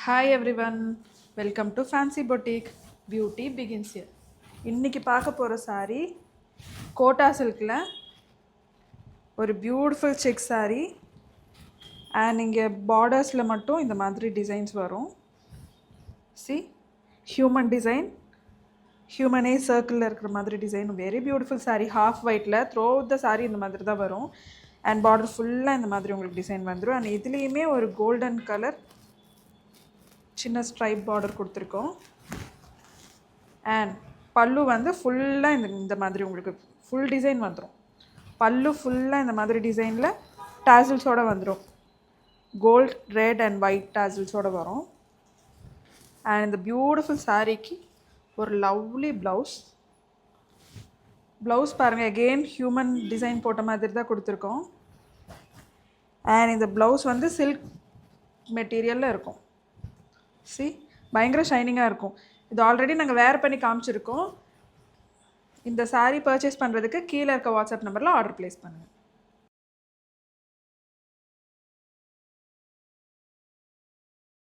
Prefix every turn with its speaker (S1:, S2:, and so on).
S1: Hi everyone, welcome to fancy boutique. Beauty begins here. இன்றைக்கி பார்க்க போகிற சாரீ கோட்டா சில்கில் ஒரு பியூட்டிஃபுல் செக் சாரீ. அண்ட் இங்கே பார்டர்ஸில் மட்டும் இந்த மாதிரி டிசைன்ஸ் வரும். சி ஹியூமன் டிசைன், ஹியூமனே சர்க்கிளில் இருக்கிற மாதிரி design. Very beautiful sari. Half ஒயிட்டில் த்ரோ அவுட் த சாரீ இந்த மாதிரி தான் வரும். அண்ட் பார்டர் ஃபுல்லாக இந்த மாதிரி உங்களுக்கு டிசைன் வந்துடும். அண்ட் இதுலேயுமே ஒரு கோல்டன் கலர் சின்ன ஸ்ட்ரைப் பார்டர் கொடுத்துருக்கோம். அண்ட் பல்லு வந்து ஃபுல்லாக இந்த மாதிரி உங்களுக்கு ஃபுல் டிசைன் வந்துடும். பல்லு ஃபுல்லாக இந்த மாதிரி டிசைனில் டாசில்ஸோடு வந்துடும். கோல்ட், ரெட் அண்ட் ஒயிட் டாசில்ஸோடு வரும். அண்ட் இந்த பியூட்டிஃபுல் சாரீக்கு ஒரு லவ்லி ப்ளவுஸ் பாருங்கள். அகெயின் ஹியூமன் டிசைன் போட்ட மாதிரி தான் கொடுத்துருக்கோம். அண்ட் இந்த ப்ளவுஸ் வந்து சில்க் மெட்டீரியலில் இருக்கும். சி பயங்கர ஷைனிங்காக இருக்கும். இது ஆல்ரெடி நாங்கள் வேர் பண்ணி காமிச்சிருக்கோம். இந்த சாரீ பர்ச்சேஸ் பண்ணுறதுக்கு கீழே இருக்க வாட்ஸ்அப் நம்பரில் ஆர்டர் ப்ளேஸ் பண்ணுங்கள்.